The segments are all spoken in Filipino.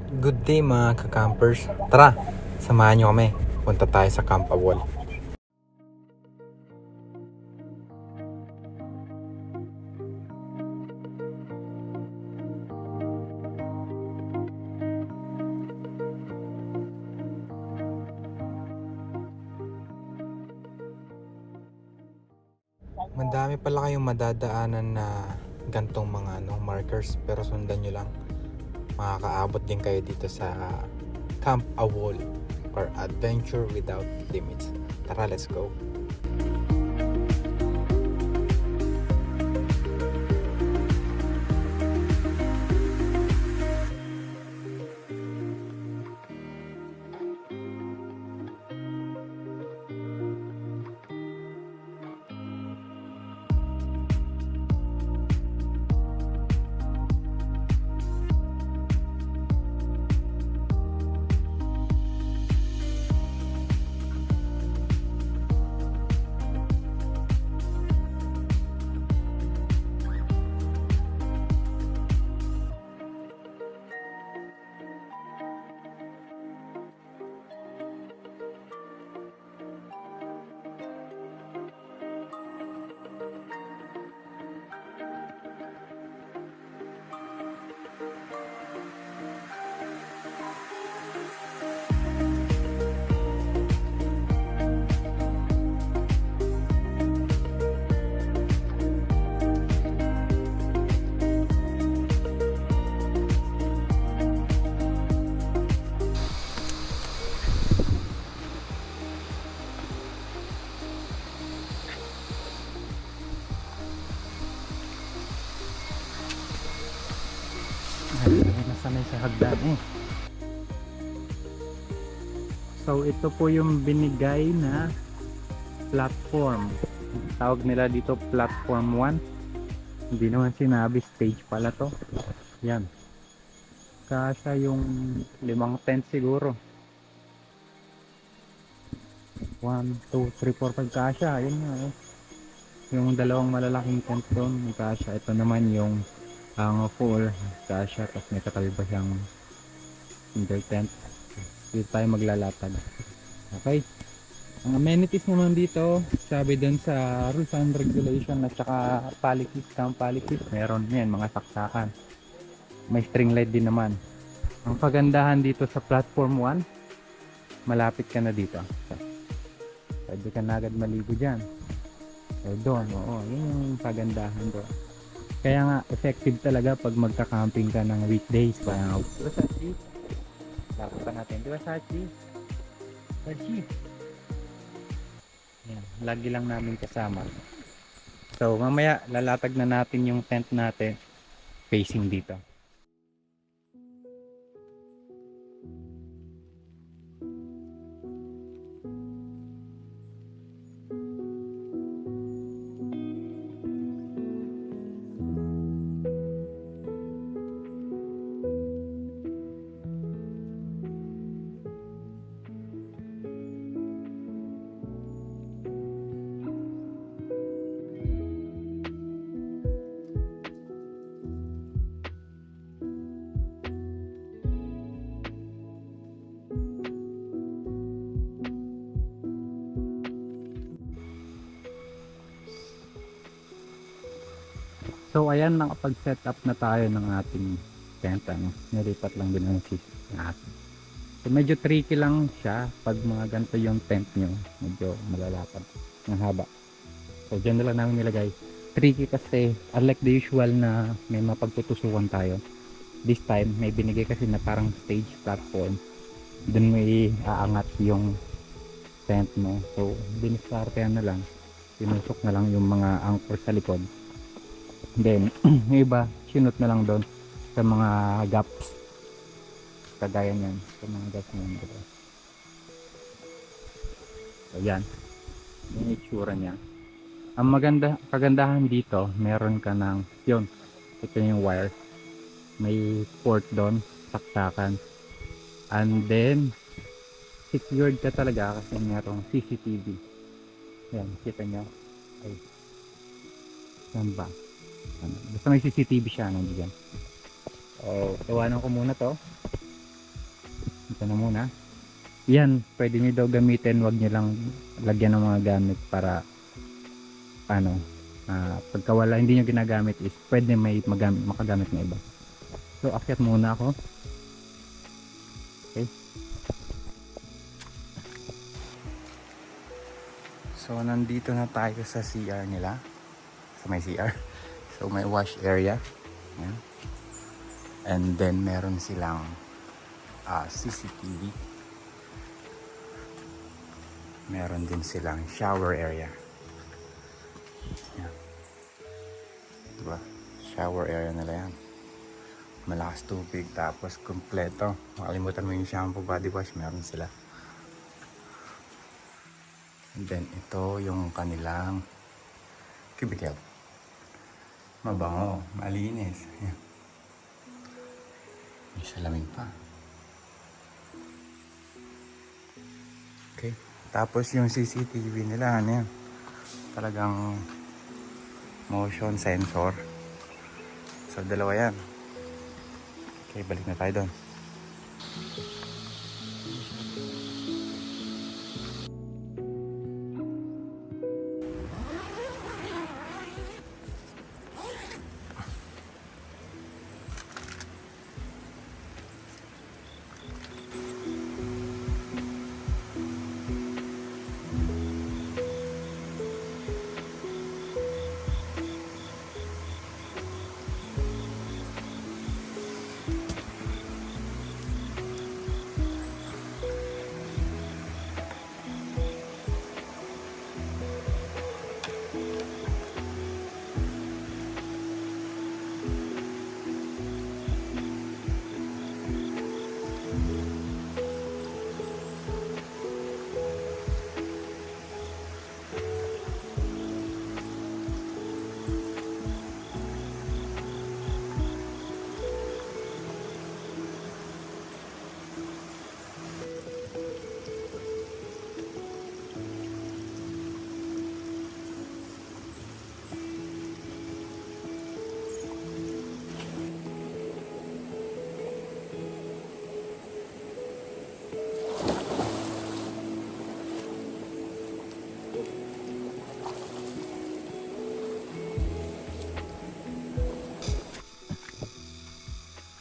Good day mga ka-campers. Tara, samahan nyo kami. Punta tayo sa Camp Awol. Madami pala kayong madadaanan na gantong mga markers, pero sundan nyo lang. Makakaabot din kayo dito sa Camp Awol or Adventure Without Limits. Tara, let's go. Nasanay sa hagdan eh. So ito po yung binigay na platform. Tawag nila dito platform 1. Hindi naman sinabi, stage pala to. Yan. Kasya yung 5 tent siguro. 1, 2, 3, 4, 5 kasya. Ayun nga eh. Yung dalawang malalaking tent doon, kasya. Ito naman yung ang 4 kasya, tapos may katabi pa siyang single tent. Dito tayo maglalatag. Okay, ang amenities naman dito, sabi dun sa rules and regulation at saka palikis, camp palikis, meron yan mga saksakan, may string light din naman. Ang pagandahan dito sa platform 1, malapit ka na dito, pwede ka na agad maligo dyan. Doon, oo, yun yung pagandahan doon. Kaya nga, effective talaga pag magka-camping ka ng weekdays. Parang, diba Sachi? Lapo pa natin. Diba Sachi? Sachi? Yan, lagi lang namin kasama. So, mamaya, lalatag na natin yung tent natin facing dito. So ayan, nakapag-set up na tayo ng ating tent. Nilipat lang din ang system natin. So medyo tricky lang siya pag mga ganito yung tent nyo. Medyo malalapad ng haba. So dyan na lang namin nilagay. Tricky kasi unlike the usual na may mapagtutusukan tayo. This time may binigay kasi na parang stage platform. Dun may aangat yung tent mo. So diniskartehan na lang. Tinusok na lang yung mga anchor sa likod. Then, yung iba, sinut na lang doon sa mga gaps. Kagaya niyan, sa mga gaps niyan. Diba? So, yan. Yung itsura niya. Ang kagandahan dito, meron ka ng, yun, ito yung wire. May port doon, saksakan. And then, secured ka talaga kasi merong CCTV. Yan, kita nyo. Ay, yan ba? Basta may CCTV siya nandiyan. So, iwanan ko muna to. Ito na muna. Yan, pwede nyo daw gamitin, wag nyo lang lagyan ng mga gamit para ano, pagka wala, hindi nyo ginagamit is pwede may makagamit na iba. So akyat muna ako. Okay. So nandito na tayo sa CR nila. Sa may CR. So may wash area. Yan. And then meron silang CCTV. Meron din silang shower area. Yan. Diba? Shower area nila yan. Malakas tubig, tapos kumpleto. Makalimutan mo yung shampoo, body wash, meron sila. And then ito yung kanilang cubicle. Mabango, malinis. Yan. May salamin pa. Okay. Tapos yung CCTV nila, ano yan? Talagang motion sensor. So dalawa yan. Okay, balik na tayo doon.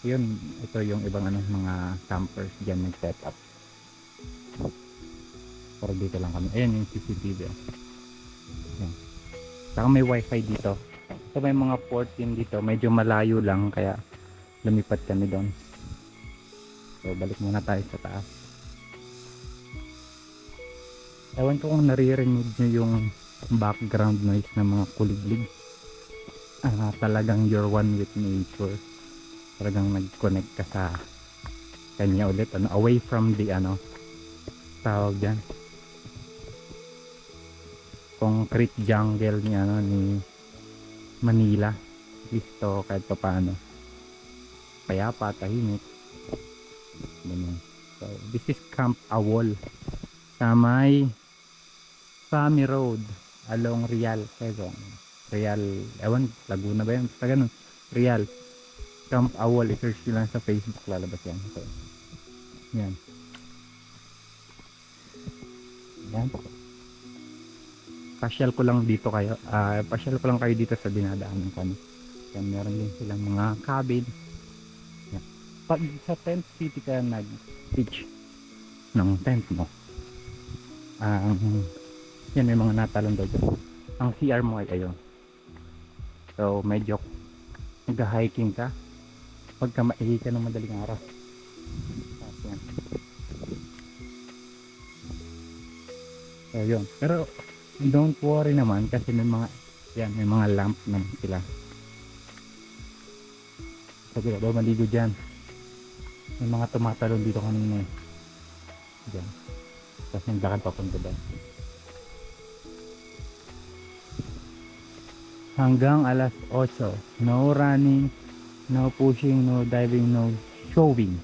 Yun, ito yung ibang mga campers dyan nag-set up. Pero dito lang kami. Ayan yung CCTV. Ayan. Saka may wifi dito. So may mga port din dito. Medyo malayo lang kaya lumipat kami doon. So balik muna tayo sa taas. Ewan ko kung naririnig nyo yung background noise ng mga kuliglig. Talagang you're one with nature. Talagang nag-connect ka sa kanya ulit, away from the tawag dyan, concrete jungle ni ni Manila. Gusto kahit pa paano payapa, tahimik. So this is Camp Awol sa may Sami Road along Real, Quezon. Real, ewan, Laguna ba yan? Basta ganun, Real. Camp Awol, i-search nyo lang sa Facebook, lalabas yan. So, yan. Yan. Pasyal ko lang dito kayo. Pasyal ko lang kayo dito sa dinadaanan ko. Yan, meron din silang mga cabin. Yan. Pag sa tent city ka nag-pitch ng tent mo, yan, may mga natalon daw dyan. Ang CR mo ay ayun. So, medyo nag-hiking ka. Pagka maihi ka ng madaling araw. Yan. So yun. Pero don't worry naman kasi may mga lamp naman sila. Sabi ko, maligo dyan. May mga tumatalon dito kanina. Dyan. Tapos naglakad papunta doon. Hanggang alas 8. No running, no pushing, no diving, no showing.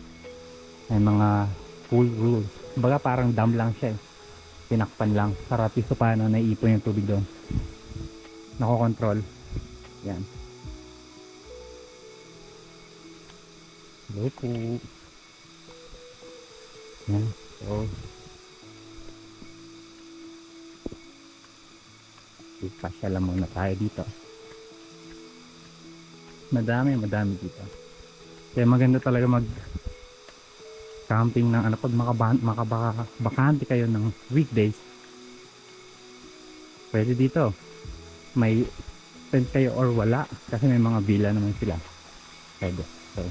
May mga pool rules. Kumbaga parang dam lang siya eh. Pinakpan lang. Sarati so paano naiipon yung tubig doon. Nakokontrol. Yan. Hello po. Yan. So, ipasya lang muna tayo dito. Madami dito. Kaya maganda talaga mag camping ng ano pag makabakante kayo ng weekdays. Pwede dito. May tent kayo or wala kasi may mga villa naman sila. Pwede. So,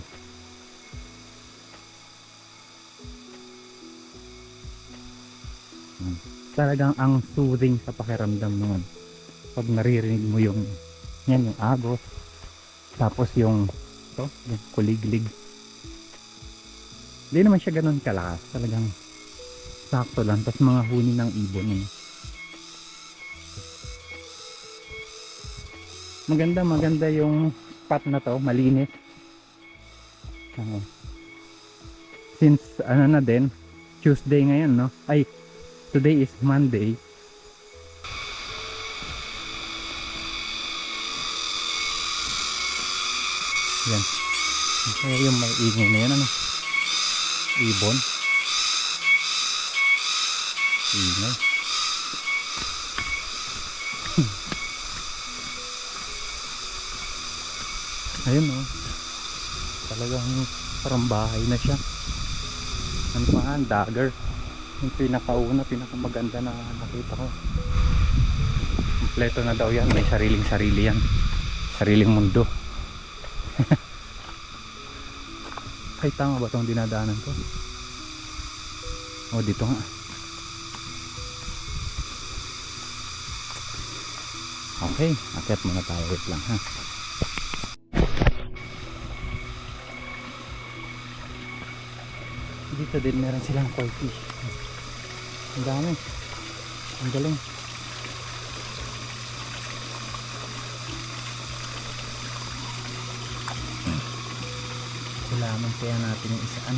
talagang ang soothing sa pakiramdam naman pag naririnig mo yung yan yung agos tapos yung yung kuliglig. Hindi naman siya ganun kalakas, talagang sakto lang, tapos mga huni ng ibon eh. Maganda yung spot na to, malinis. Since ano na din Tuesday ngayon, no? Ay, today is Monday. Yan. Kaya yung may ingay na yan, ano? Ibon. Ingay. Ayun, no? Talagang parang bahay na siya. Ano pa nga, dagger. Yung pinakamaganda na nakita ko. Kompleto na daw yan. May sarili yan. Sariling mundo. Ay, tama ba itong dinadaanan ko? O, dito nga. Okay, akyat muna tayo. Wait lang, ha? Dito din meron silang koi fish. Ang dami. Ang galing. Kailangan kaya natin yung isaan.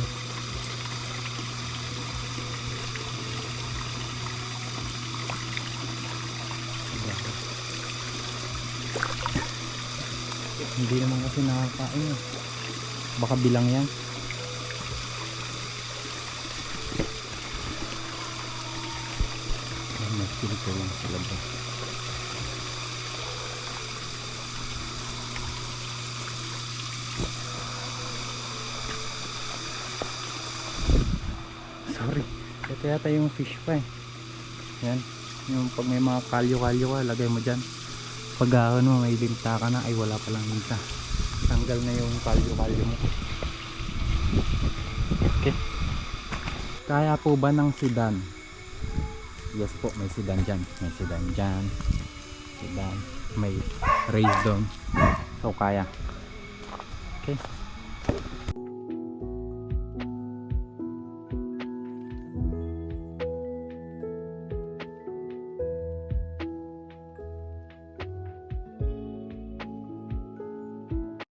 Hindi naman kasi nakakain eh. Baka bilang yan. Filter lang sa labas. Sorry, ito yata yung fish pa eh. Yan, yung pag may mga kalyo-kalyo ka, lagay mo dyan. Pag ano, may linta ka na, ay wala palang linta. Tanggal na yung kalyo-kalyo mo. Okay. Kaya po ba ng sedan? Yes po, may sedan dyan. May sedan dyan. Sedan. May raised down. So, kaya. Okay.